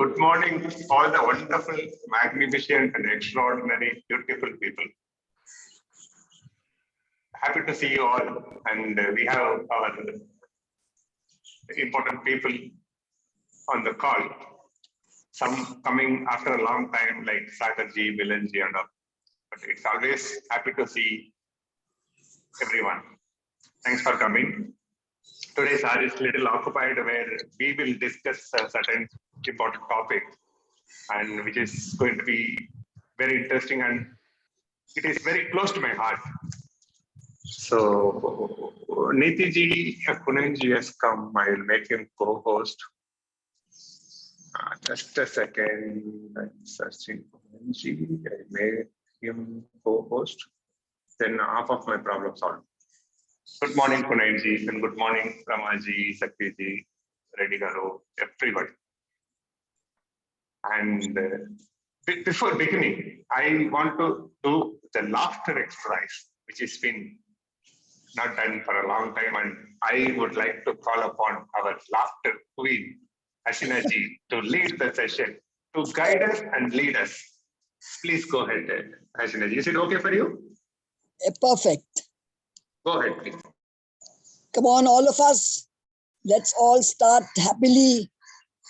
Good morning, all the wonderful, magnificent, and extraordinary, beautiful people. Happy to see you all, and we have our important people on the call. Some coming after a long time, like Sakarji, Milanji, and all. But it's always happy to see everyone. Thanks for coming. Today's hour is a little occupied, where we will discuss a certain important topic, and which is going to be very interesting, and it is very close to my heart. So, Nitiji Kunenji has come. I will make him co-host. Just a second. I'm searching Kunenji. I make him co-host. Then half of my problem solved. Good morning, Kunenji, and good morning, Ramaji, Saktiji, Reddy Garu, everybody. And before beginning, I want to do the laughter exercise, which has been not done for a long time, and I would like to call upon our laughter queen, Ashina ji, to lead the session, to guide us and lead us. Please go ahead, Ashina ji. Is it okay for you? Perfect. Go ahead, please. Come on, all of us. Let's all start happily,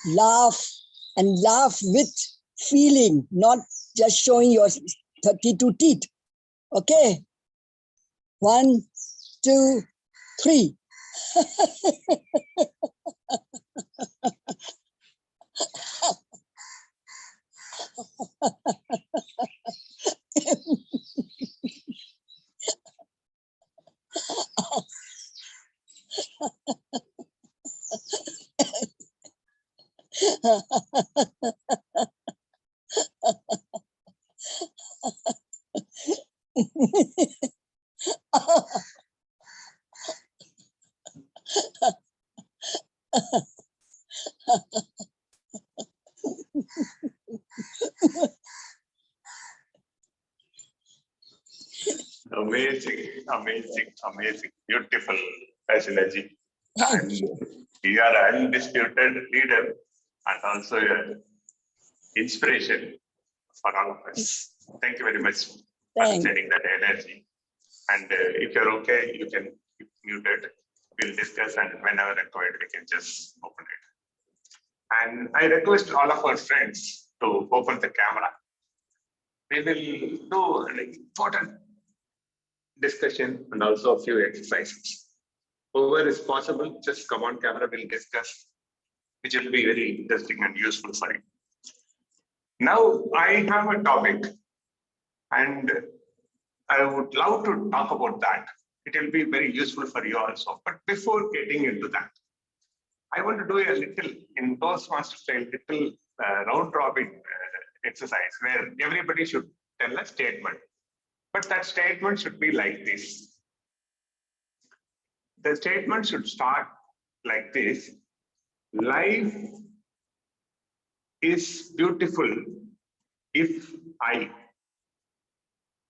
laugh, and laugh with feeling, not just showing your 32 teeth. Okay? 1, 2, 3. Amazing, amazing, amazing, beautiful, Ashina ji. Thank you. You are an undisputed leader and also an inspiration for all of us. Thank you very much for sharing that energy. And if you're okay, you can keep muted. We'll discuss, and whenever required, we can just open it. And I request all of our friends to open the camera. We will do an important discussion and also a few exercises. Whoever is possible, just come on camera, we'll discuss, which will be very interesting and useful for you. Now, I have a topic, and I would love to talk about that. It will be very useful for you also. But before getting into that, I want to do a little, in Toastmaster style, little round robin exercise where everybody should tell a statement. But that statement should be like this. The statement should start like this. Life is beautiful if I,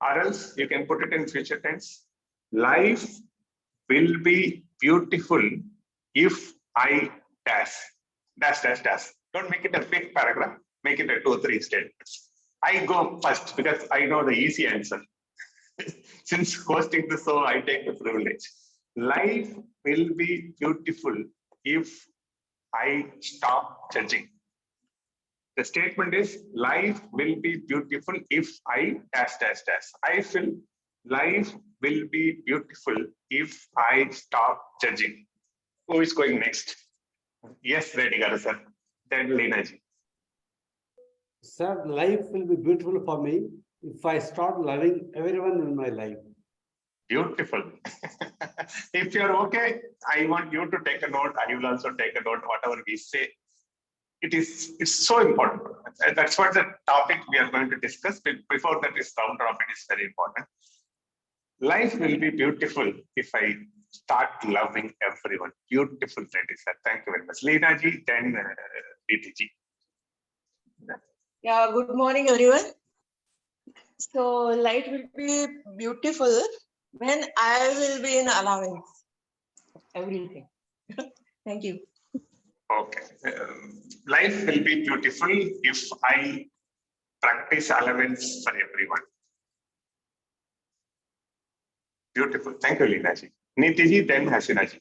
or else you can put it in future tense. Life will be beautiful if I dash. Dash, dash, dash. Don't make it a big paragraph. Make it a 2 or 3 statements. I go first because I know the easy answer. Since hosting the show, I take the privilege. Life will be beautiful if I stop judging. The statement is, life will be beautiful if I dash, dash, dash. I feel life will be beautiful if I stop judging. Who is going next? Yes, Reddy Garu sir. Then Leena ji. Sir, life will be beautiful for me if I start loving everyone in my life. Beautiful. If you're okay, I want you to take a note. I will also take a note, whatever we say. It's so important. That's what the topic we are going to discuss. Before that, this round robin is very important. Life will be beautiful if I start loving everyone. Beautiful, Reddy sir. Thank you very much. Leena ji, then Diti ji. Yeah, good morning, everyone. So, life will be beautiful when I will be in allowance of everything. Thank you. Okay. life will be beautiful if I practice allowance for everyone. Beautiful. Thank you, Leenaji. Nitiji, then Hasinaji.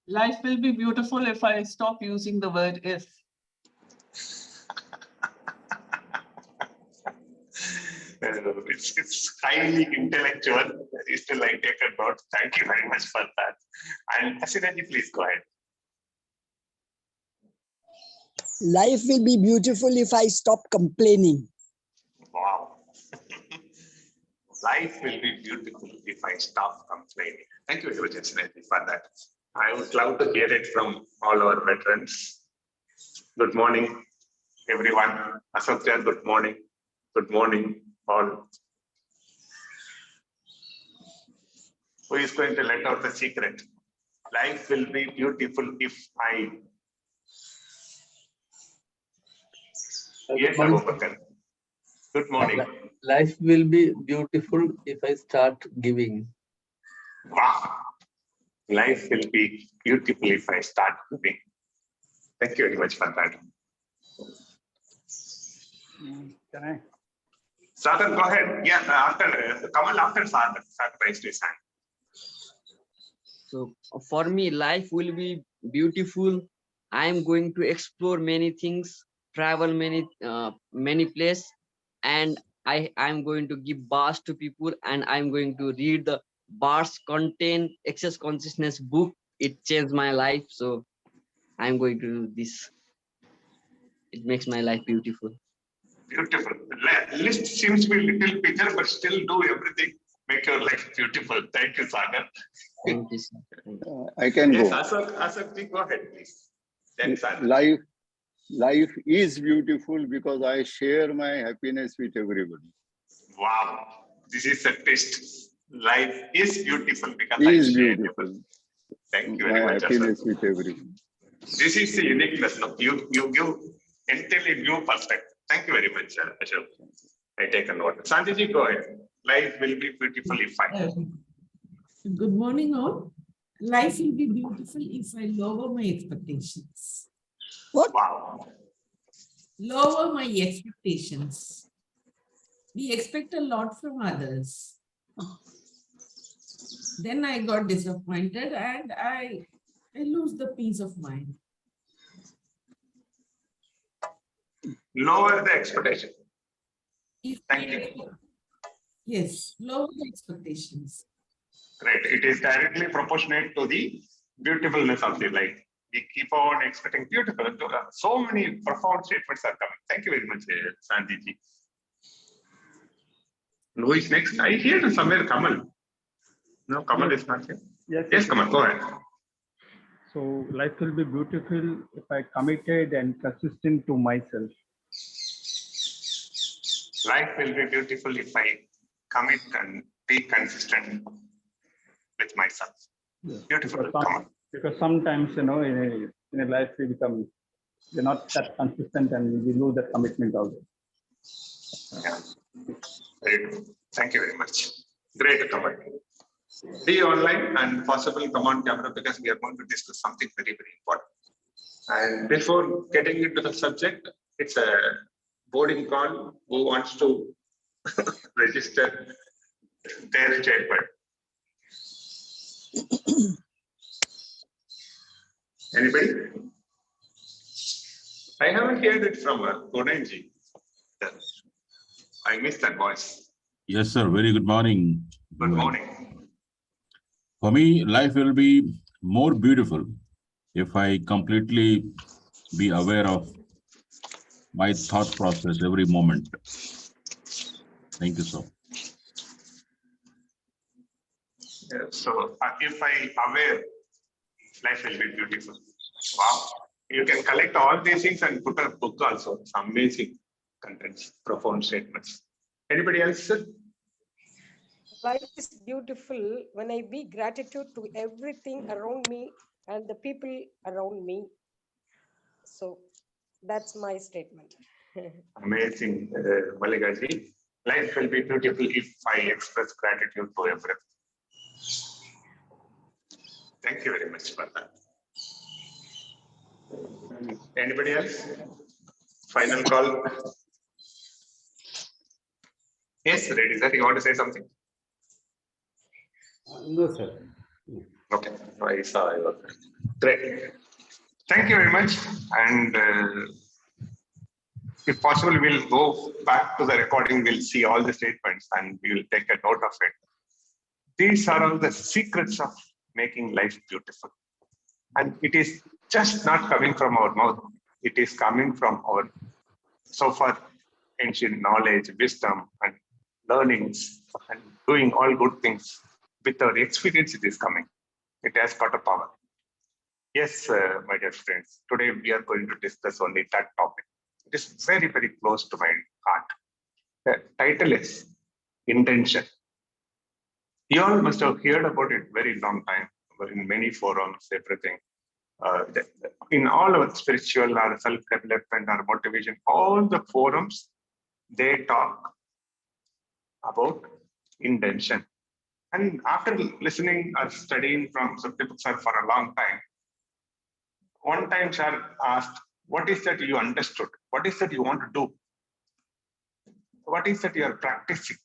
Life will be beautiful if I stop using the word if. It's highly intellectual. Still, I take a note. Thank you very much for that. And Hasinaji, please go ahead. Life will be beautiful if I stop complaining. Wow. Life will be beautiful if I stop complaining. Thank you very much, Hasinaji, for that. I would love to hear it from all our veterans. Good morning, everyone. Asatya, good morning. Good morning, all. Who is going to let out the secret? Life will be beautiful if I. Yes, Abubakar. Good morning. Life will be beautiful if I start giving. Wow. Life will be beautiful if I start giving. Thank you very much for that. Can I? Sagar, go ahead. Yeah, after Kamal, after Sagar raised his hand. So for me, life will be beautiful. I am going to explore many things, travel many places, and I am going to give bars to people, and I'm going to read the bars contain access consciousness book. It changed my life, so I'm going to do this. It makes my life beautiful. Beautiful. The list seems to be a little bigger, but still do everything. Make your life beautiful. Thank you, Sagar. Thank you, sir. Thank you. I can Yes, go. Asakji, go ahead, please. Then Sagar. Life is beautiful because I share my happiness with everybody. Wow, this is a test. Life is beautiful because Is I share beautiful. it. Thank you My very much, happiness Asad. with everyone. This is the uniqueness. No? You give entirely new perspective. Thank you very much, Ashok. I take a note. Sandhiji, go ahead. Life will be beautiful if I. Good morning, all. Life will be beautiful if I lower my expectations. What? Wow. Lower my expectations. We expect a lot from others. Then I got disappointed and I lose the peace of mind. Lower the expectation. If Thank you. Yes, lower the expectations. Great. It is directly proportionate to the beautifulness of the life. We keep on expecting beautiful. So many profound statements are coming. Thank you very much, Sandhiji. Who is next? I hear somewhere Kamal. No, Kamal is not here. Yes, Kamal, go ahead. So life will be beautiful if I committed and consistent to myself. Life will be beautiful if I commit and be consistent with myself. Yes. Beautiful. Because sometimes, in a life we're not that consistent and we lose that commitment also. Yeah. Very good. Thank you very much. Great comment. Be online and possibly come on camera because we are going to discuss something very, very important. And before getting into the subject, it's a boarding call. Who wants to register their statement? Anybody? I haven't heard it from Gonenji. I missed that voice. Yes, sir. Very good morning. Good morning. For me, life will be more beautiful if I completely be aware of my thought process every moment. Thank you, sir. So if I aware, life will be beautiful. Wow. You can collect all these things and put a book also. It's amazing contents, profound statements. Anybody else? Life is beautiful when I be gratitude to everything around me and the people around me. So that's my statement. Amazing, Maligaji. Life will be beautiful if I express gratitude to everything. Thank you very much for that. Anybody else? Final call. Yes, ready, sir. You want to say something? No, sir. Okay. I saw you. Great. Thank you very much. And if possible, we'll go back to the recording. We'll see all the statements and we will take a note of it. These are all the secrets of making life beautiful. And it is just not coming from our mouth. It is coming from our so far ancient knowledge, wisdom, and learnings, and doing all good things. With our experience, it is coming. It has got a power. Yes, my dear friends, today we are going to discuss only that topic. It is very, very close to my heart. The title is Intention. You all must have heard about it very long time, in many forums, everything. In all our spiritual or self-development or motivation, all the forums, they talk about intention. And after listening or studying from Sukhdev sir for a long time, one time sir asked, what is that you understood? What is that you want to do? What is that you are practicing?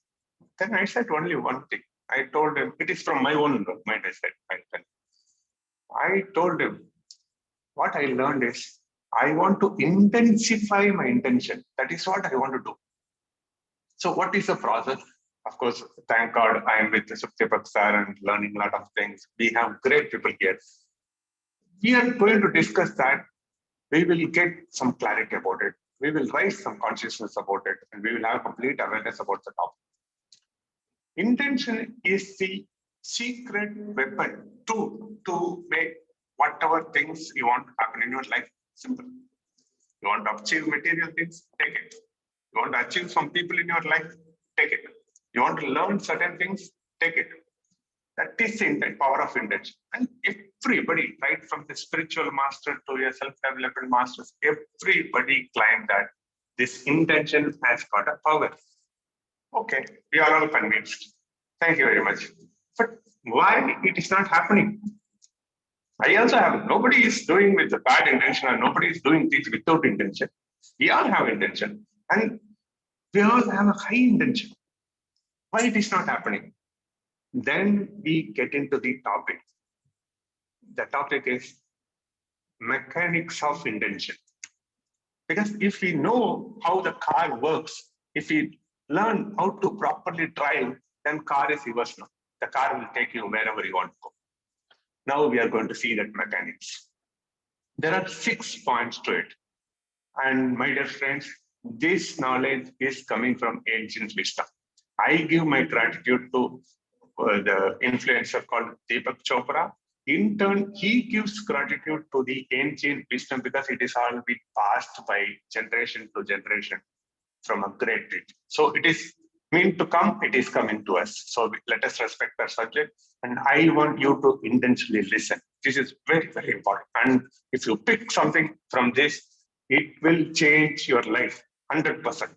Then I said only one thing. I told him, it is from my own mind, I said. I told him, what I learned is, I want to intensify my intention. That is what I want to do. So what is the process? Of course, thank God I am with Sukhdev sir and learning a lot of things. We have great people here. We are going to discuss that. We will get some clarity about it. We will raise some consciousness about it, and we will have complete awareness about the topic. Intention is the secret weapon to make whatever things you want to happen in your life simple. You want to achieve material things, take it. You want to achieve some people in your life, take it. You want to learn certain things, take it. That is the power of intention. And everybody, right from the spiritual master to your self-development masters, everybody claimed that this intention has got a power. Okay, we are all convinced. Thank you very much. But why it is not happening? I also have, nobody is doing with a bad intention and nobody is doing things without intention. We all have intention and we all have a high intention. Why it is not happening? Then we get into the topic. The topic is mechanics of intention. Because if we know how the car works, if we learn how to properly drive, then car is yours now. The car will take you wherever you want to go. Now we are going to see that mechanics. There are 6 points to it. And my dear friends, this knowledge is coming from ancient wisdom. I give my gratitude to the influencer called Deepak Chopra. In turn, he gives gratitude to the ancient wisdom because it is all been passed by generation to generation from a great teacher. So it is meant to come, it is coming to us. So let us respect our subject. And I want you to intentionally listen. This is very, very important. And if you pick something from this, it will change your life 100%.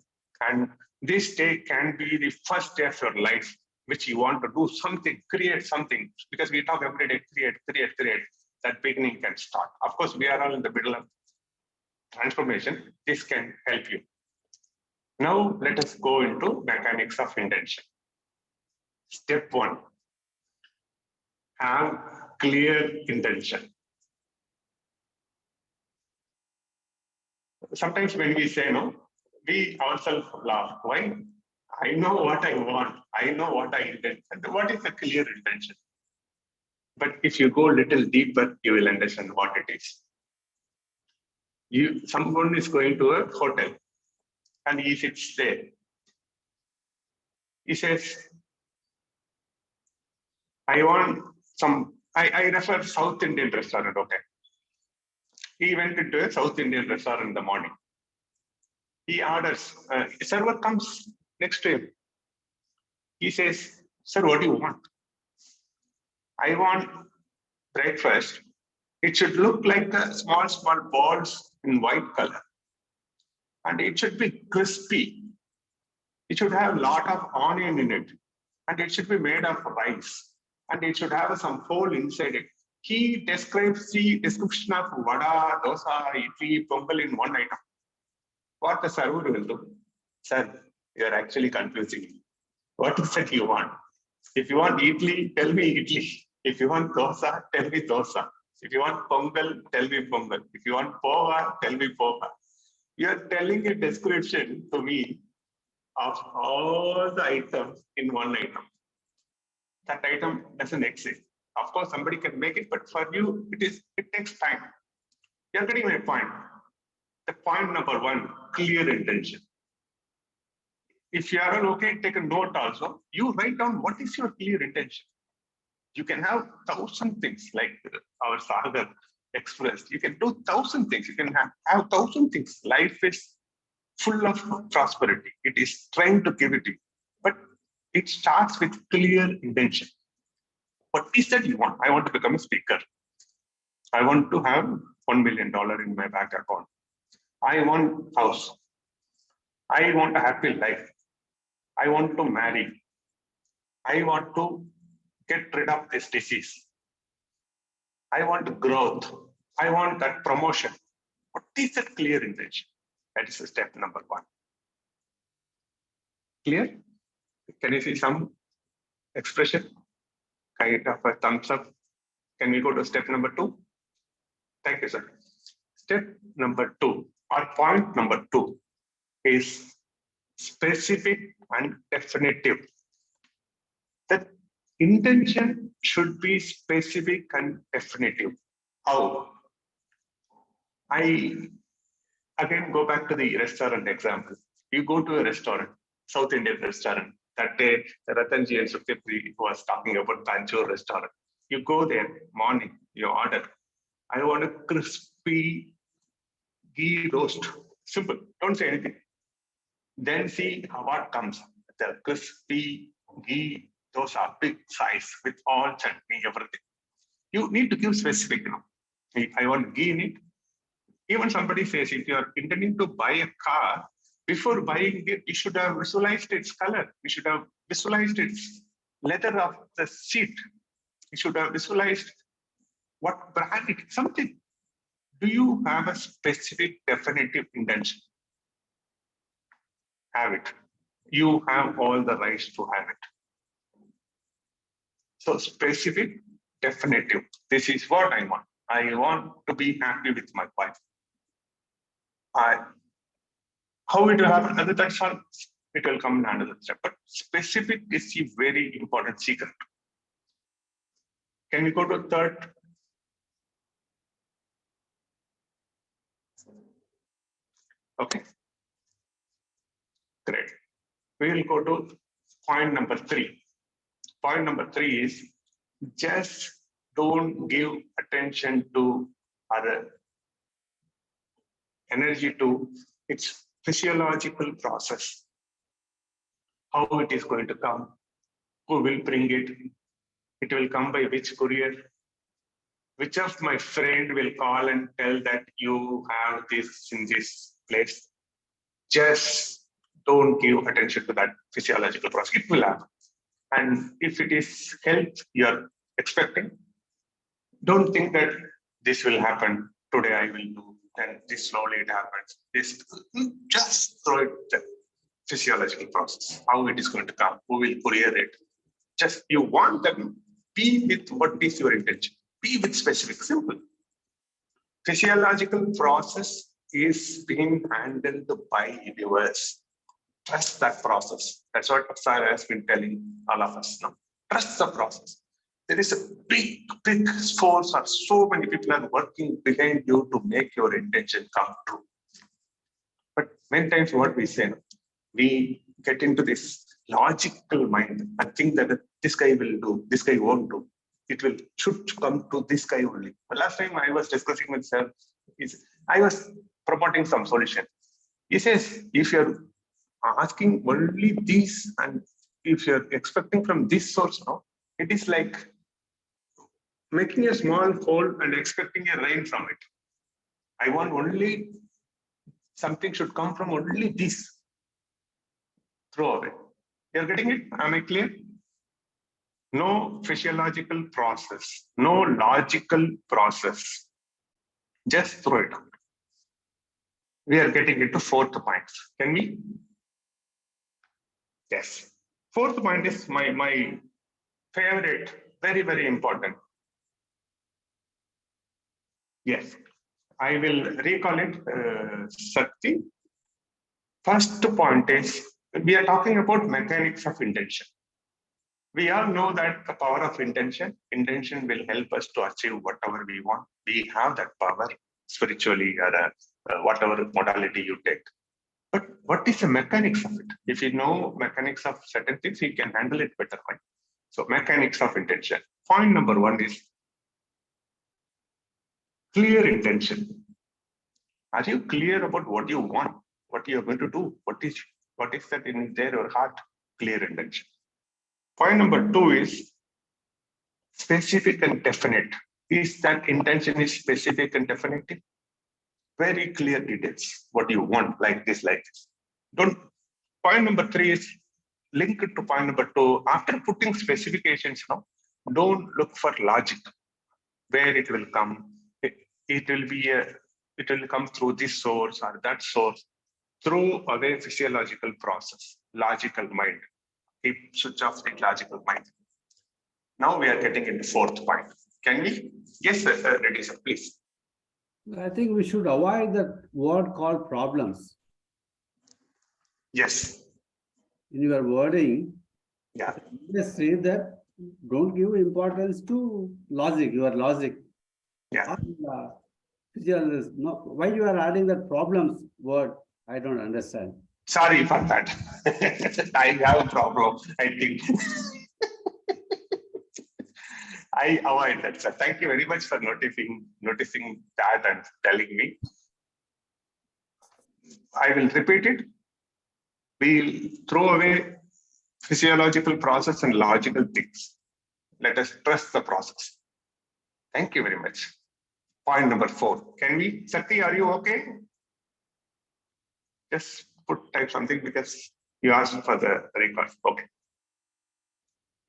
And this day can be the first day of your life, which you want to do something, create something, because we talk every day, create. That beginning can start. Of course, we are all in the middle of transformation. This can help you. Now, let us go into mechanics of intention. Step 1, have clear intention. Sometimes when we say no, we ourselves laugh. Why? I know what I want. I know what I intend. And what is a clear intention? But if you go a little deeper, you will understand what it is. Someone is going to a hotel and he sits there. He says, I want some, I refer South Indian restaurant, okay. He went into a South Indian restaurant in the morning. He orders, a server comes next to him. He says, sir, what do you want? I want breakfast. It should look like a small balls in white color. And it should be crispy. It should have a lot of onion in it. And it should be made of rice. And it should have some hole inside it. he describes the description of vada, dosa, idli, pongal in one item. What the server will do? Sir, you are actually confusing me. What is it you want? If you want idli, tell me idli. If you want dosa, tell me dosa. If you want pongal, tell me pongal. If you want poha, tell me poha. You are telling a description to me of all the items in one item. That item doesn't exist. Of course, somebody can make it, but for you, it takes time. You're getting my point. The point number one, clear intention. If you are okay, take a note also. You write down what is your clear intention. You can have 1,000 things like our Sagar expressed. You can do 1,000 things. You can have 1,000 things. Life is full of prosperity. It is trying to give it to you. But it starts with clear intention. What is that you want? I want to become a speaker. I want to have $1 million in my bank account. I want a house. I want a happy life. I want to marry. I want to get rid of this disease. I want growth. I want that promotion. What is that clear intention? That is step number one. Clear? Can you see some expression? Kind of a thumbs up. Can we go to step number two? Thank you, sir. Step number two, or point number two, is specific and definitive. That intention should be specific and definitive. How? I again go back to the restaurant example. You go to a restaurant, South Indian restaurant. That day, Ratanji and Sukhdev was talking about Banjore restaurant. You go there, morning, you order. I want a crispy ghee roast. Simple. Don't say anything. Then see what comes. The crispy ghee dosa, big size with all chutney, everything. You need to give specific. I want ghee in it. Even somebody says if you are intending to buy a car, before buying it, you should have visualized its color. You should have visualized its leather of the seat. You should have visualized what brand it is, something. Do you have a specific definitive intention? Have it. You have all the rights to have it. So specific, definitive. This is what I want. I want to be happy with my wife. How it will happen? That's all. It will come in another step. But specific is a very important secret. Can we go to third? Okay. Great. We will go to point number three. Point number three is just don't give attention to other energy to its physiological process. How it is going to come, who will bring it, it will come by which courier, which of my friend will call and tell that you have this in this place. Just don't give attention to that physiological process. It will happen. And if it is health you're expecting, don't think that this will happen today. I will do, and this slowly it happens. This just throw it the physiological process. How it is going to come? Who will courier it? Just you want them. Be with what is your intention. Be with specific, simple. Physiological process is being handled by universe. Trust that process. That's what Sarah has been telling all of us now. Trust the process. There is a big force, or so many people are working behind you to make your intention come true. But many times what we say, we get into this logical mind and think that this guy will do, this guy won't do. It should come to this guy only. But last time I was discussing with Sir, I was promoting some solution. He says, if you're asking only this and if you're expecting from this source now, it is like making a small hole and expecting a rain from it. I want only something should come from only this. Throw away. You're getting it? Am I clear? No physiological process, no logical process. Just throw it out. We are getting into fourth point. Can we? Yes. Fourth point is my favorite, very, very important. Yes. I will recall it, Sakti. First point is, we are talking about mechanics of intention. We all know that the power of intention will help us to achieve whatever we want. We have that power spiritually or whatever modality you take. But what is the mechanics of it? If you know mechanics of certain things, you can handle it better. Right? So mechanics of intention. Point number one is clear intention. Are you clear about what you want, what you are going to do? What is that in your heart? Clear intention. Point number two is specific and definite. Is that intention is specific and definite? Very clear details. What you want, like this, like this. Don't. Point number three is linked to point number two. After putting specifications, don't look for logic. Where it will come, it will come through this source or that source, through a very physiological process, logical mind. Keep switch off the logical mind. Now we are getting into fourth point. Can we? Yes, sir. Ready, sir, please. I think we should avoid the word called problems. Yes. In your wording, yeah, just say that don't give importance to logic, your logic. Yeah. No, why you are adding that problems word? I don't understand. Sorry for that. I have a problem, I think. I avoid that, sir. Thank you very much for noticing that and telling me. I will repeat it. We'll throw away physiological process and logical things. Let us trust the process. Thank you very much. Point number 4. Can we? Sakti, are you okay? Just type something because you asked for the record. Okay.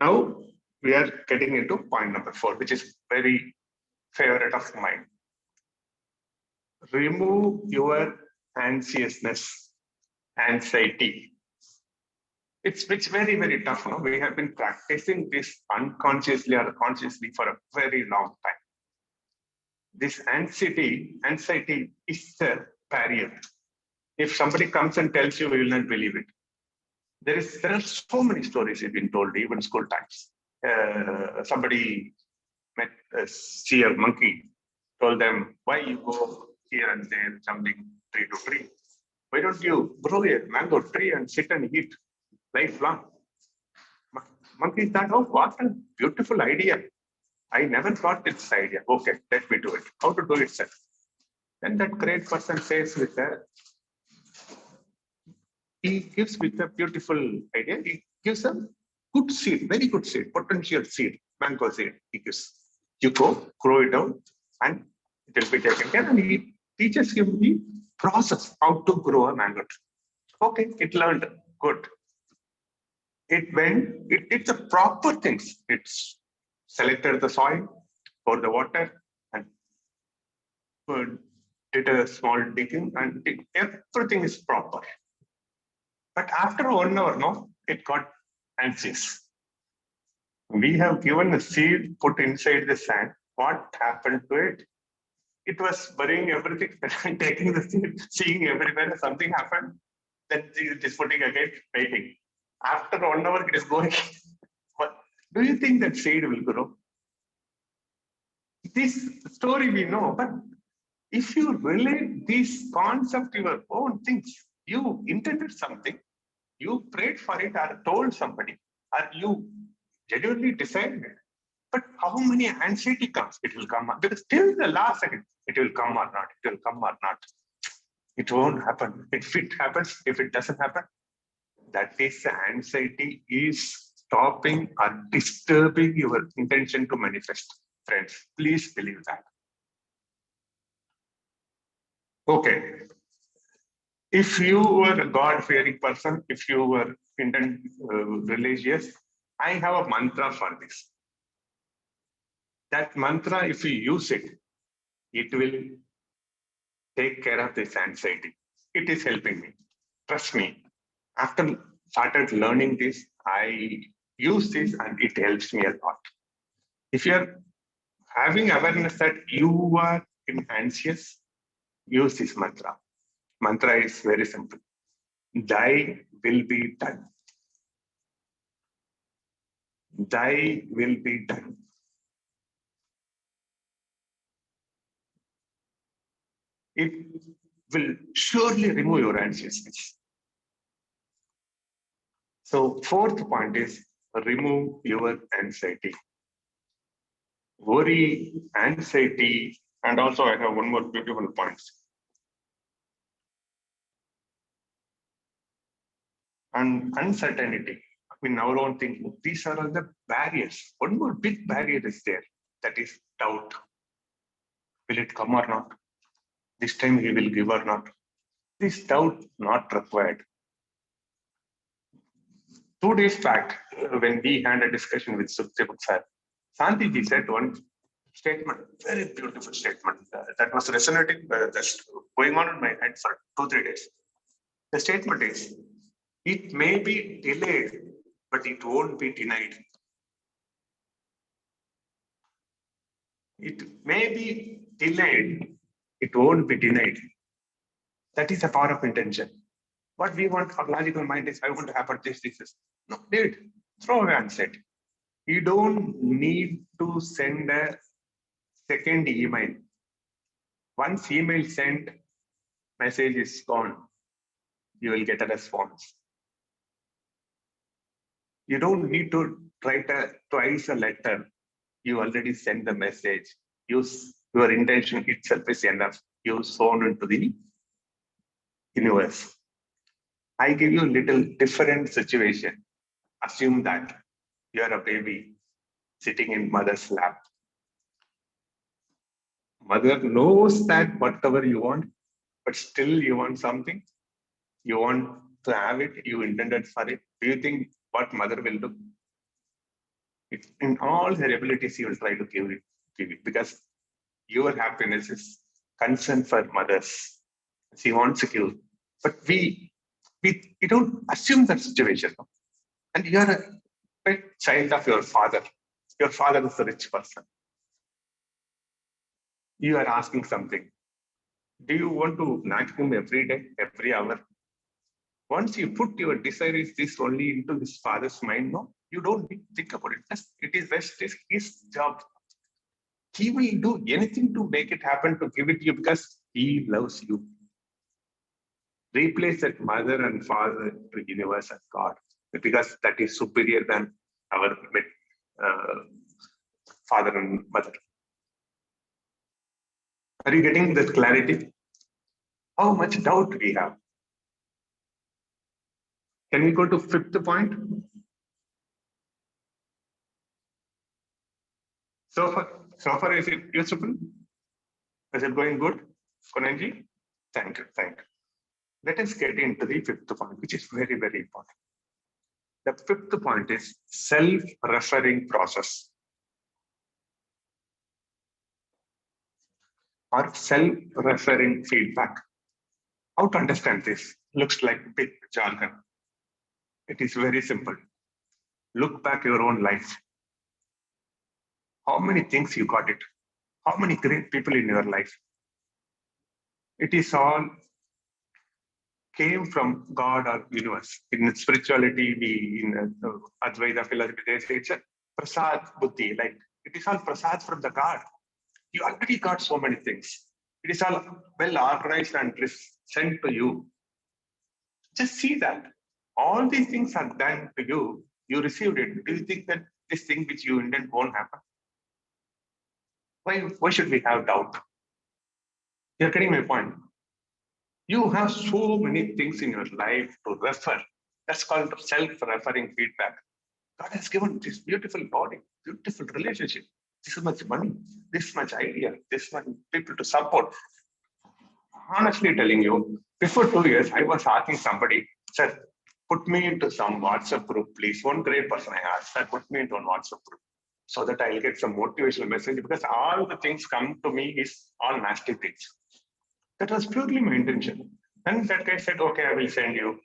Now we are getting into point number 4, which is very favorite of mine. Remove your anxiousness, anxiety. It's very, very tough. No? We have been practicing this unconsciously or consciously for a very long time. This anxiety is a barrier. If somebody comes and tells you, you will not believe it. There are so many stories you've been told, even school times. Somebody see a monkey, told them, why you go here and there, jumping tree to tree? Why don't you grow a mango tree and sit and eat lifelong? Monkey thought, oh, what a beautiful idea. I never thought this idea. Okay, let me do it. How to do it, sir? Then that great person says he gives with a beautiful idea. He gives a good seed, very good seed, potential seed, mango seed. He gives. You go, grow it out, and it will be taken care. And he teaches him the process, how to grow a mango tree. Okay, it learned. Good. It's a proper things. It's selected the soil, pour the water, and did a small digging, and everything is proper. But after 1 hour, it got anxious. We have given a seed put inside the sand. What happened to it? It was burying everything and taking the seed, seeing everywhere something happened. Then it is putting again, waiting. After 1 hour, it is going. Do you think that seed will grow? This story we know, but if you relate this concept to your own things, you intended something, you prayed for it or told somebody, or you genuinely decided it. But how many anxiety comes? It will come, because till the last second, it will come or not, it will come or not. It won't happen. If it happens, if it doesn't happen, that is the anxiety is stopping or disturbing your intention to manifest. Friends, please believe that. Okay. If you were a God-fearing person, if you were religious, I have a mantra for this. That mantra, if you use it, it will take care of this anxiety. It is helping me. Trust me. After started learning this, I use this and it helps me a lot. If you're having awareness that you are anxious, use this mantra. Mantra is very simple. Thy will be done. Thy will be done. It will surely remove your anxiousness. So fourth point is remove your anxiety. Worry, anxiety, and also I have one more beautiful point. And uncertainty. In our own thinking, these are all the barriers. One more big barrier is there, that is doubt. Will it come or not? This time he will give or not? This doubt not required. 2 days back, when we had a discussion with Sukhdev sir, Santiji said one statement, very beautiful statement that was resonating, that's going on in my head for 2-3 days. The statement is, it may be delayed, but it won't be denied. It may be delayed, it won't be denied. That is the power of intention. What we want, our logical mind is, I want to happen this. No, dude, throw away and set. You don't need to send a second email. Once email sent, message is gone. You will get a response. You don't need to write twice a letter. You already send the message. Use your intention itself is enough. You sown into the universe. I give you a little different situation. Assume that you are a baby sitting in mother's lap. Mother knows that whatever you want, but still you want something. You want to have it. You intended for it. Do you think what mother will do? In all her abilities, she will try to give it because your happiness is concern for mothers. She wants to give, but we don't assume that situation. And you are a pet child of your father. Your father is a rich person. You are asking something. Do you want to nag him every day, every hour? Once you put your desire is this only into his father's mind, no, you don't think about it. It is his job. He will do anything to make it happen, to give it to you because he loves you. Replace that mother and father to universe and God, because that is superior than our father and mother. Are you getting that clarity? How much doubt we have? Can we go to 5th point? So far, is it useful? Is it going good, Kunanji? Thank you. Let us get into the 5th point, which is very, very important. The 5th point is self-referring process or self-referring feedback. How to understand this? Looks like big jargon. It is very simple. Look back your own life. How many things you got it? How many great people in your life? It is all came from God or universe. In spirituality, in Advaita philosophy, they say it's a prasad buddhi, like it is all prasad from the God. You already got so many things. It is all well organized and sent to you. Just see that. All these things are done to you. You received it. Do you think that this thing which you intend won't happen? Why should we have doubt? You're getting my point. You have so many things in your life to refer. That's called self-referring feedback. God has given this beautiful body, beautiful relationship, this much money, this much idea, this much people to support. Honestly telling you, before 2 years, I was asking somebody, sir, put me into some WhatsApp group, please. One great person I asked that put me into one WhatsApp group so that I'll get some motivational message, because all the things come to me is all nasty things. That was purely my intention. And that guy said, okay, I will send you.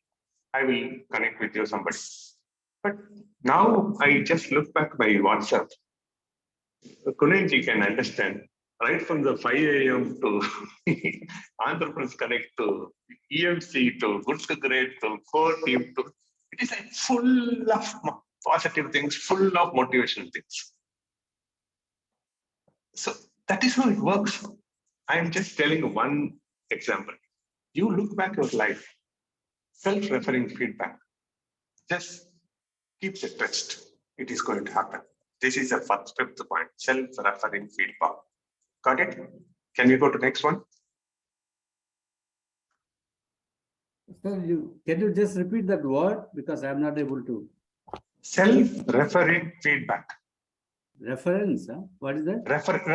I will connect with you, somebody. But now I just look back my WhatsApp. Kunalji can understand, right from the 5 a.m. to Entrepreneurs Connect to EMC to Good to Great to core team to, it is like full of positive things, full of motivational things. So that is how it works. I am just telling one example. You look back your life, self-referring feedback. Just keep the trust. It is going to happen. This is the fifth point, self-referring feedback. Got it? Can we go to next one? Sir, can you just repeat that word, because I'm not able to. Self-referring feedback. Reference, huh? What is that? Referring.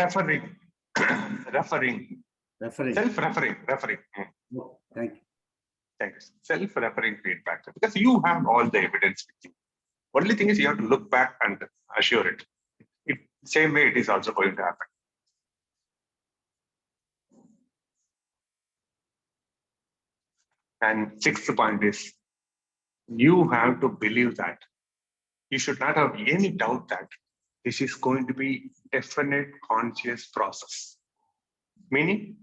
Referring. Self-referring. Referring. Oh, thank you. Thank you. Self-referring feedback. Because you have all the evidence with you. Only thing is you have to look back and assure it. Same way it is also going to happen. And sixth point is, you have to believe that. You should not have any doubt that this is going to be definite conscious process. Meaning,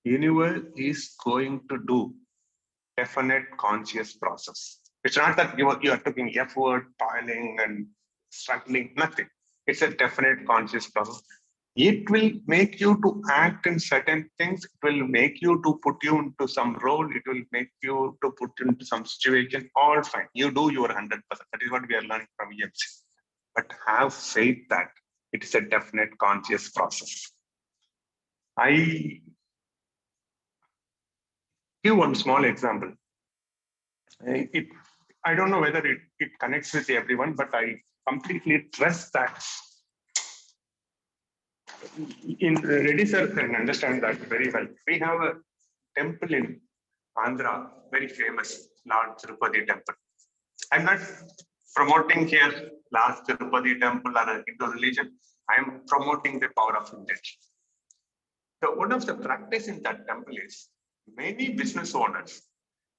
universe is going to do definite conscious process. It's not that you are taking effort, toiling and struggling, nothing. It's a definite conscious process. It will make you to act in certain things. It will make you to put you into some role. It will make you to put you into some situation. All fine. You do your 100%. That is what we are learning from EMC. But have faith that it is a definite conscious process. I give one small example. I don't know whether it connects with everyone, but I completely trust that. Reddy sir can understand that very well. We have a temple in Andhra, very famous, Lord Tirupati temple. I'm not promoting here Lord Tirupati temple or a Hindu religion. I am promoting the power of intention. So one of the practice in that temple is many business owners,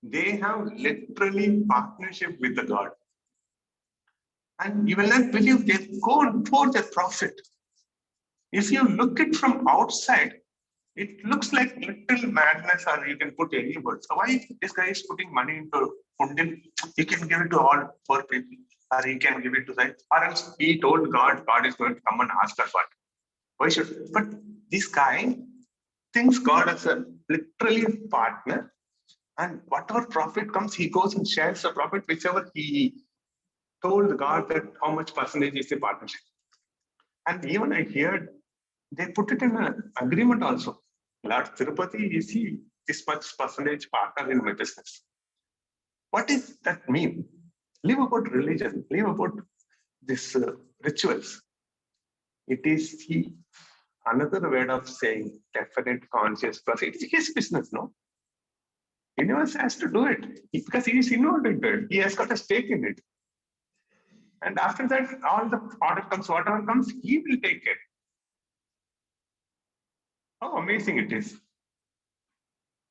they have literally partnership with the God. And you will not believe they go for the profit. If you look it from outside, it looks like little madness, or you can put any words. So why this guy is putting money into Fundin? He can give it to all poor people, or he can give it to that. Or else he told God, God is going to come and ask us what. Why should? But this guy thinks God as a literally partner, and whatever profit comes, he goes and shares the profit, whichever he told God that how much percentage is the partnership. And even I heard they put it in an agreement also. Lord Tirupati, is he this much percentage partner in my business? What does that mean? Leave about religion, leave about this rituals. It is another way of saying definite conscious process. It's his business, no? Universe has to do it because he is involved in it. He has got a stake in it. And after that, all the order comes, whatever comes, he will take it. How amazing it is.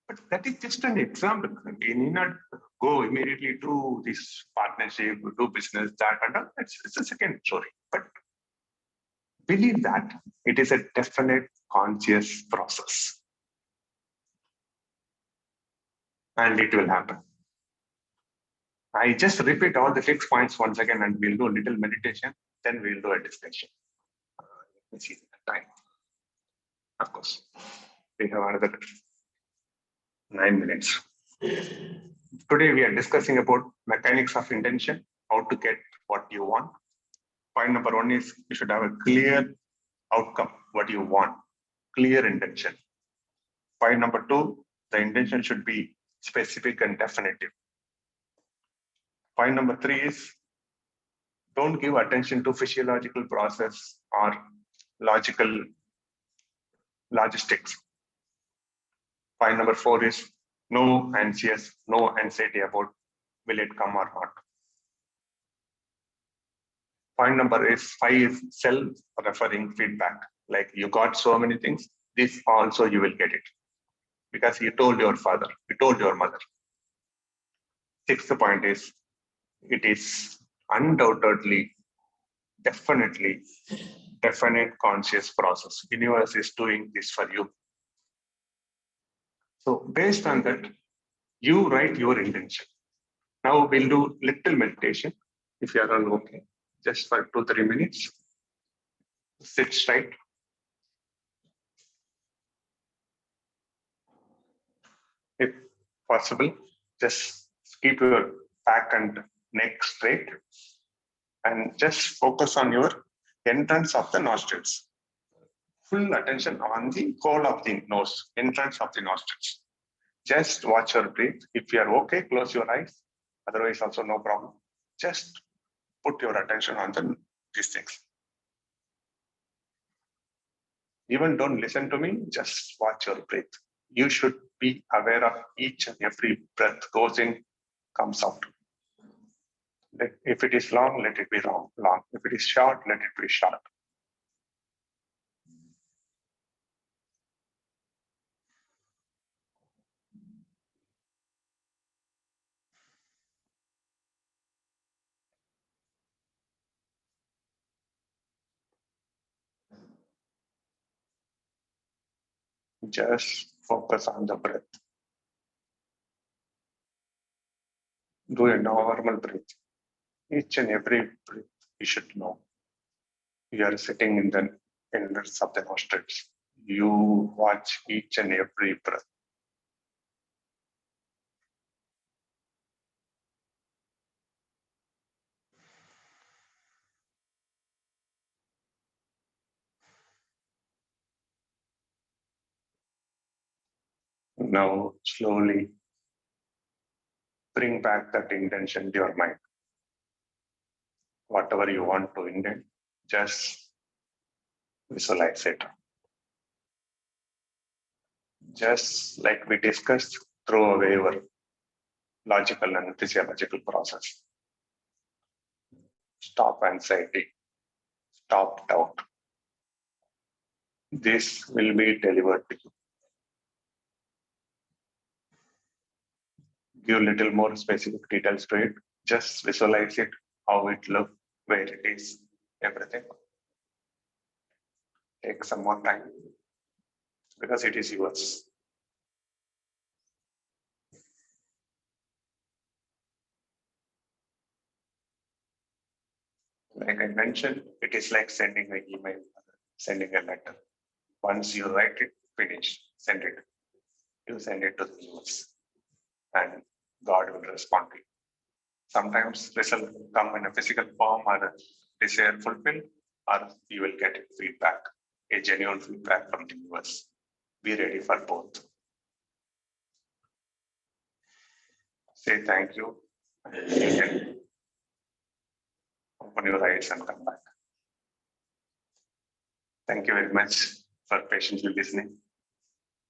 But that is just an example. We need not go immediately to this partnership, do business, that and all. It's a second story. But believe that it is a definite conscious process. And it will happen. I just repeat all the 6 points once again, and we'll do a little meditation, then we'll do a discussion. Let's see the time. Of course, we have another 9 minutes. Today we are discussing about mechanics of intention, how to get what you want. Point number 1 is you should have a clear outcome, what you want, clear intention. Point number 2, the intention should be specific and definitive. Point number 3 is don't give attention to physiological process or logical logistics. Point number 4 is no anxiety about will it come or not? Point number is 5 is self-referring feedback. Like you got so many things, this also you will get it. Because you told your father, you told your mother. 6th point is, it is undoubtedly, definitely, definite conscious process. Universe is doing this for you. So based on that, you write your intention. Now we'll do little meditation. If you are all okay, just for 2-3 minutes. Sit straight. If possible, just keep your back and neck straight and just focus on your entrance of the nostrils. Full attention on the hole of the nose, entrance of the nostrils. Just watch your breath. If you are okay, close your eyes. Otherwise, also no problem. Just put your attention on these things. Even don't listen to me, just watch your breath. You should be aware of each and every breath goes in, comes out. If it is long, let it be long. If it is short, let it be short. Just focus on the breath. Do a normal breath. Each and every breath you should know. You are sitting in the entrance of the nostrils. You watch each and every breath. Now slowly bring back that intention to your mind. Whatever you want to indent, just visualize it. Just like we discussed, throw away your logical and physiological process. Stop anxiety. Stop doubt. This will be delivered to you. Give little more specific details to it. Just visualize it, how it looks, where it is, everything. Take some more time because it is yours. Like I mentioned, it is like sending an email, sending a letter. Once you write it, finish, send it. You send it to the universe and God will respond to you. Sometimes this will come in a physical form or a desire fulfilled, or you will get feedback, a genuine feedback from the universe. Be ready for both. Say thank you. You can open your eyes and come back. Thank you very much for patiently listening,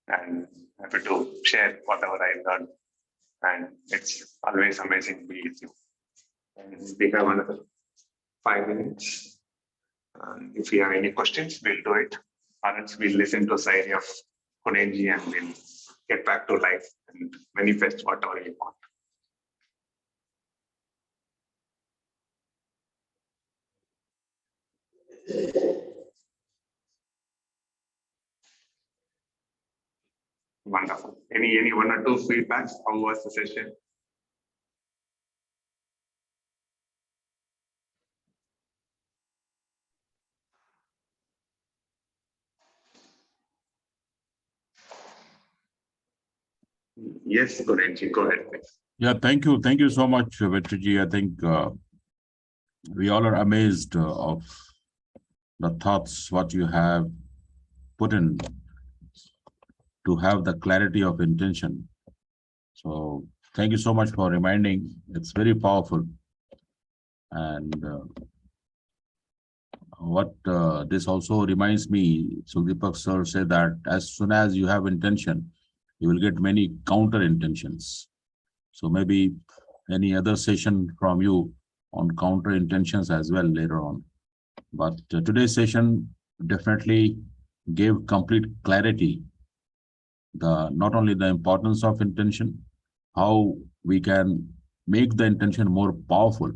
and happy to share whatever I learned. And it's always amazing to be with you. And we have another 5 minutes. If you have any questions, we'll do it. Or else we'll listen to Sayari of Kunenji and we'll get back to life and manifest whatever you want. Wonderful. Any 1 or 2 feedbacks? How was the session? Yes, Kunenji, go ahead, please. Yeah, thank you. Thank you so much, Vetriji. I think we all are amazed of the thoughts, what you have put in to have the clarity of intention. So thank you so much for reminding. It's very powerful. And what this also reminds me, Sugdeepak sir said that as soon as you have intention, you will get many counter intentions. So maybe any other session from you on counter intentions as well later on. But today's session definitely gave complete clarity, not only the importance of intention, how we can make the intention more powerful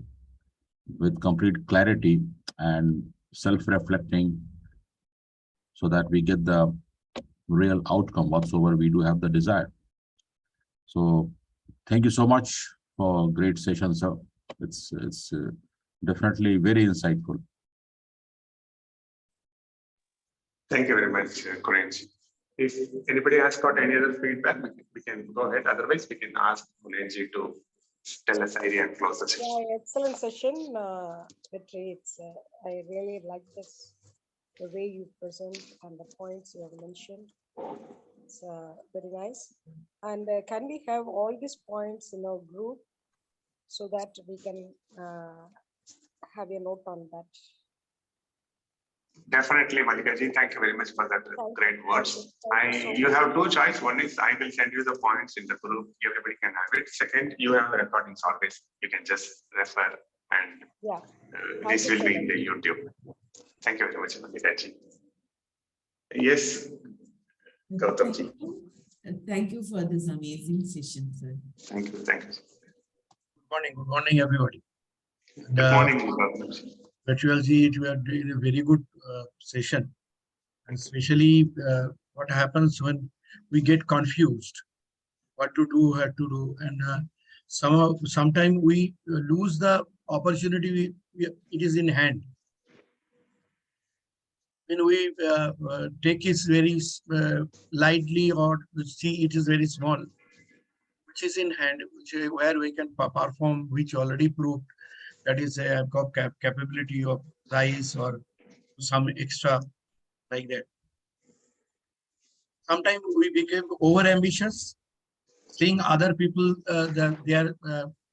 with complete clarity and self-reflecting, so that we get the real outcome whatsoever we do have the desire. So thank you so much for great session, sir. It's definitely very insightful. Thank you very much, Kurenji. If anybody has got any other feedback, we can go ahead. Otherwise, we can ask Kurenji to tell us idea and close the session. Yeah, excellent session, Petri. I really like this, the way you present and the points you have mentioned. It's very nice. And can we have all these points in our group so that we can have a note on that? Definitely, Malikaji. Thank you very much for that great words. You have two choices. One is I will send you the points in the group. Everybody can have it. Second, you have the recordings always. You can just refer, and this will be in the YouTube. Thank you very much, Malikaji. Yes, Gautamji. Thank you for this amazing session, sir. Thank you. Thank you. Good morning, everybody. Good morning, Gautamji. Virtually, we are doing a very good session, and especially what happens when we get confused, what to do, how to do, and sometimes we lose the opportunity. It is in hand. When we take it very lightly or see it is very small, which is in hand, where we can perform, which already proved. That is a capability of rise or some extra like that. Sometimes we became over ambitious, seeing other people their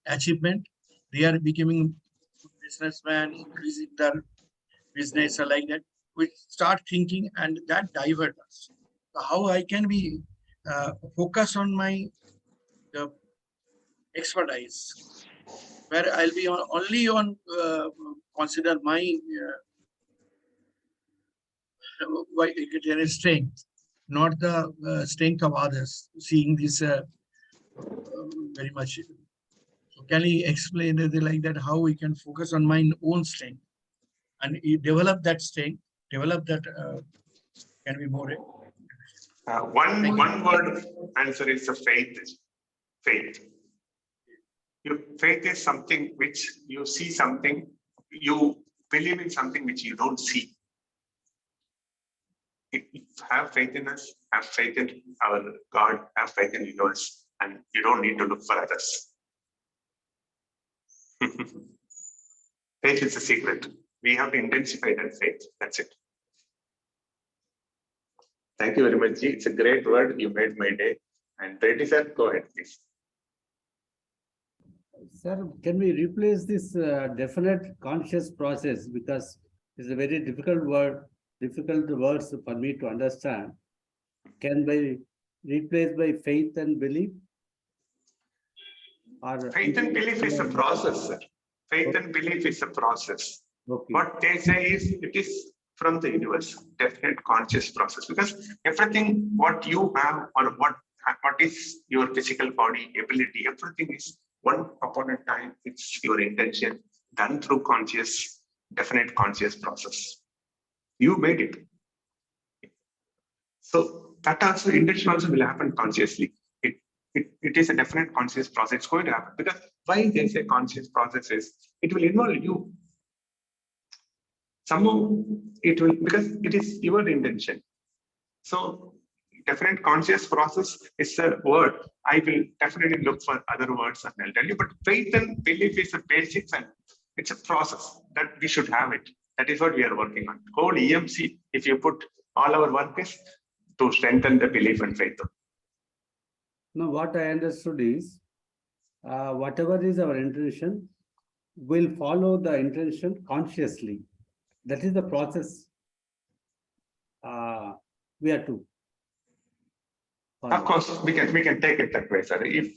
achievement. They are becoming businessmen, increasing their business or like that. We start thinking, and that divert us. So how I can be focus on my expertise, where I'll be only on consider my strength, not the strength of others. Seeing this very much. So can you explain it like that? How we can focus on my own strength and develop that strength, develop that can be more. One word answer is a faith. Faith. Faith is something which you see something, you believe in something which you don't see. Have faith in us, have faith in our God, have faith in the universe, and you don't need to look for others. Faith is the secret. We have to intensify that faith. That's it. Thank you very much, Ji. It's a great word. You made my day. And Reddy sir, go ahead, please. Sir, can we replace this definite conscious process, because it's a very difficult words for me to understand. Can be replaced by faith and belief? Or faith and belief is a process, sir. Faith and belief is a process. Okay. What they say is it is from the universe, definite conscious process, because everything what you have or what is your physical body ability, everything is one upon a time. It's your intention done through conscious, definite conscious process. You made it. So that also intention also will happen consciously. It is a definite conscious process. It's going to happen, because why they say conscious process is it will involve you. Somehow it will, because it is your intention. So definite conscious process is a word. I will definitely look for other words and I'll tell you. But faith and belief is a basics, and it's a process that we should have it. That is what we are working on. Whole EMC, if you put all our work is to strengthen the belief and faith. Now, what I understood is, whatever is our intention, we'll follow the intention consciously. That is the process we are to follow. Of course, we can take it that way, sir. If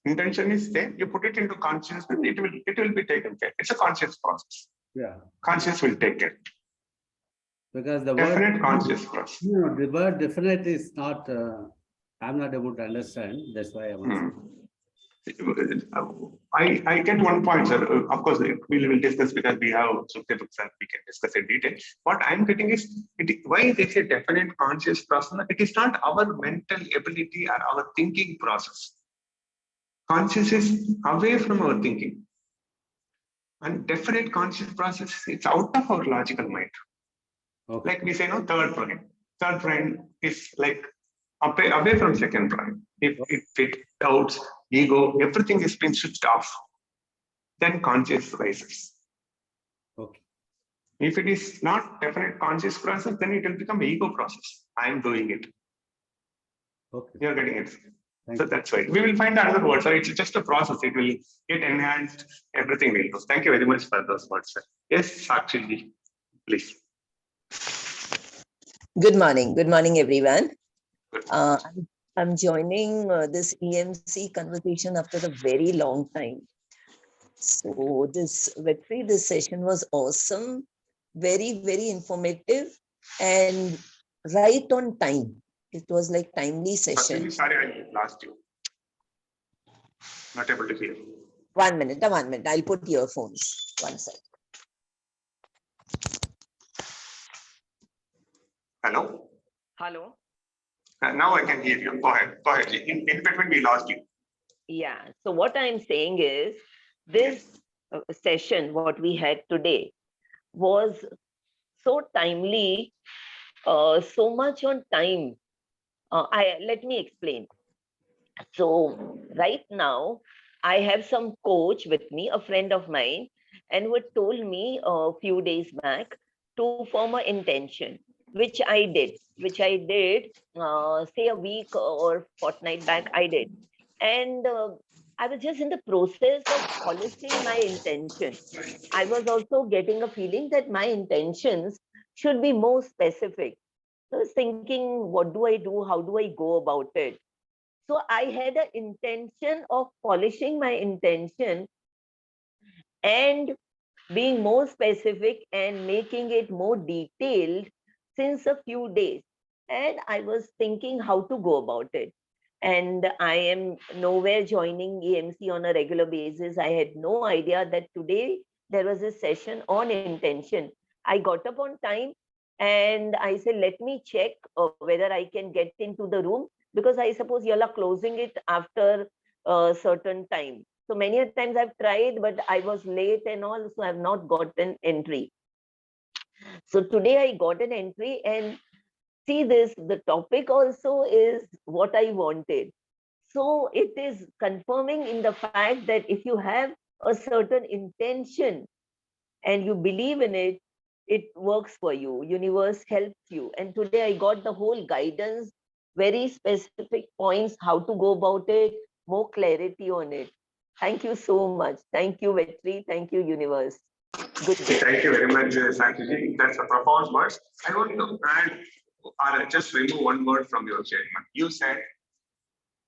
Intention is there, you put it into conscious, and it will be taken care. It's a conscious process. Yeah, Conscious will take care. because the Definite word, conscious process. the word definite is not, I'm not able to understand. That's why I'm asking. I get one point, sir. Of course, we will discuss because we have Sukti books and we can discuss in detail. What I'm getting is, why they say definite conscious process? It is not our mental ability or our thinking process. Conscious is away from our thinking. And definite conscious process, it's out of our logical mind. Okay. Like we say, no, third brain. Third brain is like away from second brain. If doubts, ego, everything is been switched off, then conscious rises. Okay. If it is not definite conscious process, then it will become ego process. I am doing it. Okay. You're getting it. Thank So you. that's why we will find another word. So it's just a process. It will get enhanced. Everything will go. Thank you very much for those words, sir. Yes, Sakshi, please. Good morning, everyone. I'm joining this EMC conversation after a very long time. So this session was awesome, very, very informative, and right on time. It was like timely session. Sorry, I lost you. Not able to hear. 1 minute, I'll put earphones. 1 sec. Hello? Hello? Now I can hear you. Go ahead. Go ahead. In between, we lost you. Yeah. So what I'm saying is this session, what we had today, was so timely, so much on time. Let me explain. So right now, I have some coach with me, a friend of mine, and who had told me a few days back to form an intention, which I did, say a week or fortnight back, I did. And I was just in the process of polishing my intention. I was also getting a feeling that my intentions should be more specific. I was thinking, what do I do? How do I go about it? So I had an intention of polishing my intention and being more specific and making it more detailed since a few days. And I was thinking how to go about it. And I am nowhere joining EMC on a regular basis. I had no idea that today there was a session on intention. I got up on time and I said, let me check whether I can get into the room, because I suppose you all are closing it after a certain time. So many a times I've tried, but I was late and all, so I've not got an entry. So today I got an entry, and see this, the topic also is what I wanted. So it is confirming in the fact that if you have a certain intention and you believe in it, it works for you. Universe helps you. And today I got the whole guidance, very specific points, how to go about it, more clarity on it. Thank you so much. Thank you, Vetri. Thank you, universe. Good day. Thank you very much, Sakshi. That's a profound words. I want to add or just remove one word from your statement. You said,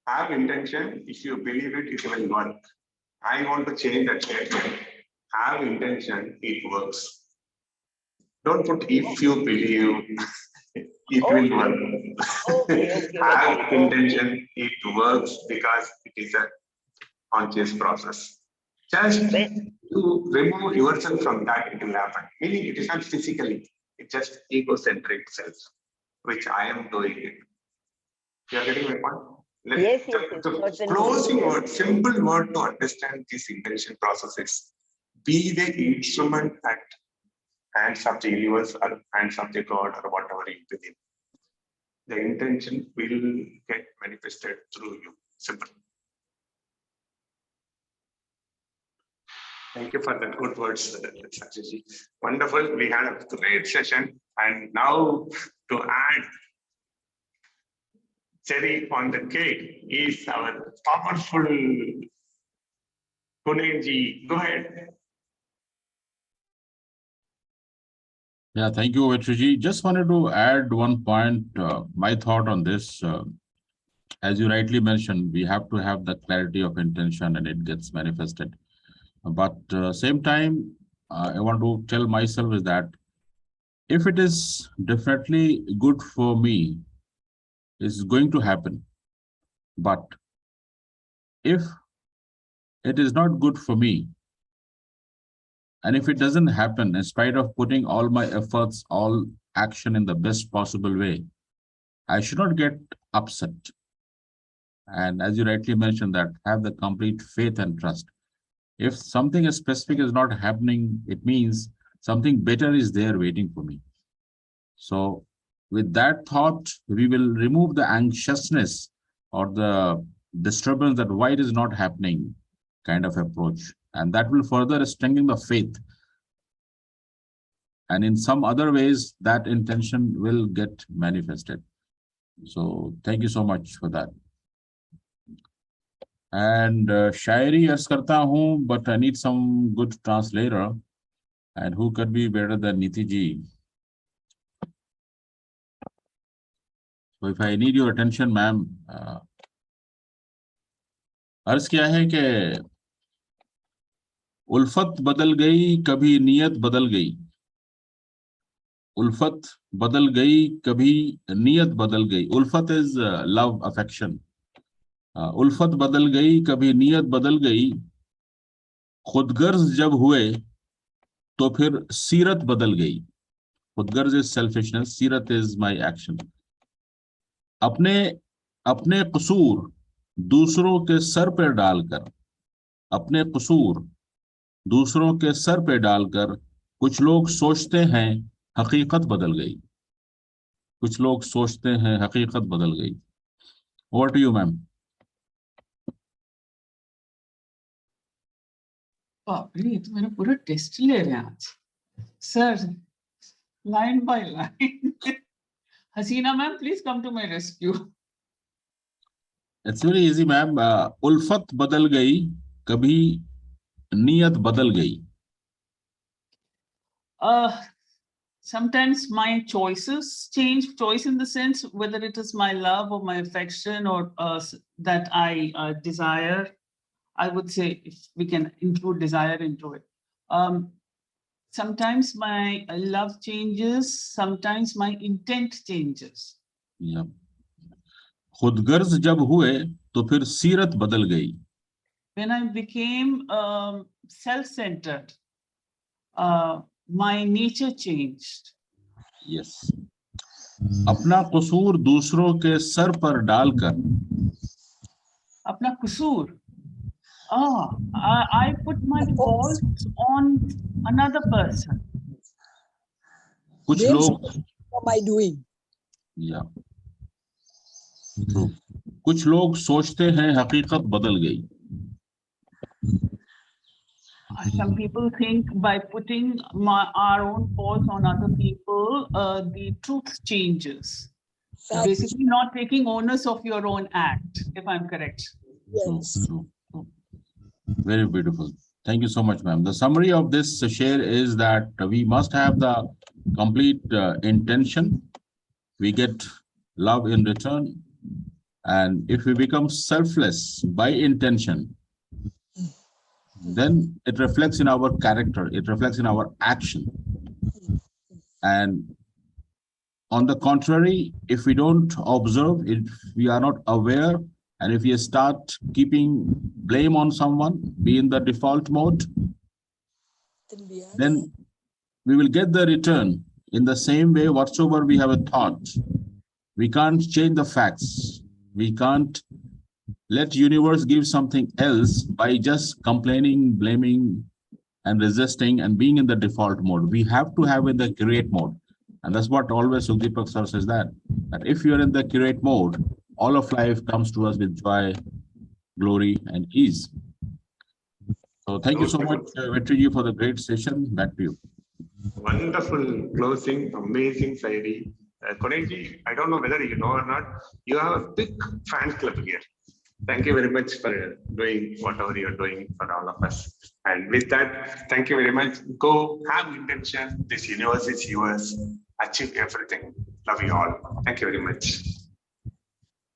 have intention. If you believe it, it will work. I want to change that statement. Have intention, it works. Don't put if you believe, it will work. Have intention, it works because it is a conscious process. Just to remove yourself from that, it will happen. Meaning it is not physically, it's just egocentric self, which I am doing it. You are getting my point? Yes, the closing word, simple word to understand this intention process is be the instrument at hands of the universe or hands of the God or whatever you believe. The intention will get manifested through you. Simple. Thank you for the good words, Sakshi. Wonderful. We had a great session. And now to add cherry on the cake is our powerful Puneji. Go ahead. Yeah, thank you, Vetriji. Just wanted to add one point, my thought on this. as you rightly mentioned, we have to have the clarity of intention and it gets manifested. But same time, I want to tell myself is that if it is definitely good for me, it's going to happen. But if it is not good for me, and if it doesn't happen, in spite of putting all my efforts, all action in the best possible way, I should not get upset. And as you rightly mentioned, that have the complete faith and trust. If something specific is not happening, it means something better is there waiting for me. So with that thought, we will remove the anxiousness or the disturbance that why it is not happening kind of approach. And that will further strengthen the faith. And in some other ways, that intention will get manifested. So thank you so much for that. And Shairi yes karta hoon, but I need some good translator. And who could be better than Niti ji? So if I need your attention, ma'am, अर्ज क्या है कि उल्फत बदल गई, कभी नियत बदल गई. उल्फत बदल गई, कभी नियत बदल गई. उल्फत is love, affection. उल्फत बदल गई, कभी नियत बदल गई. खुदगर्ज जब हुए तो फिर सीरत बदल गई. खुदगर्ज is selfishness, सीरत is my action. अपने अपने कसूर दूसरों के सर पर डालकर, अपने कसूर दूसरों के सर पे डालकर कुछ लोग सोचते हैं हकीकत बदल गई. कुछ लोग सोचते हैं हकीकत बदल गई. Over to you, ma'am. बाप रे, ये तो मेरा पूरा टेस्ट ले रहे हैं आज sir, line by line. Hasina ma'am, please come to my rescue. It's very easy, ma'am. उल्फत बदल गई, कभी नियत बदल गई. Sometimes my choices change. Choice in the sense whether it is my love or my affection or that I desire. I would say if we can include desire into it. Sometimes my love changes. Sometimes my intent changes. Yeah. खुदगर्ज जब हुए तो फिर सीरत बदल गई. When I became self-centered, my nature changed. Yes. अपना कसूर दूसरों के सर पर डालकर. अपना कसूर. I put my fault on another person. कुछ लोग. What am I doing? Yeah. True. कुछ लोग सोचते हैं हकीकत बदल गई. Some people think by putting our own faults on other people, the truth changes. Basically, not taking onus of your own act, if I'm correct. Yes. True. Very beautiful. Thank you so much, ma'am. The summary of this share is that we must have the complete intention. We get love in return. And if we become selfless by intention, then it reflects in our character, it reflects in our action. And on the contrary, if we don't observe, if we are not aware, and if we start keeping blame on someone, be in the default mode, then we will get the return in the same way whatsoever we have a thought. We can't change the facts. We can't let universe give something else by just complaining, blaming, and resisting and being in the default mode. We have to have in the create mode. And that's what always Sukdeepak sir says that if you're in the create mode, all of life comes to us with joy, glory, and ease. So thank you so much, Vetriji, for the great session. Back to you. Wonderful closing, amazing Sairi. Konenji, I don't know whether you know or not, you have a big fan club here. Thank you very much for doing whatever you're doing for all of us. And with that, thank you very much. Go have intention. This universe is yours. Achieve everything. Love you all. Thank you very much.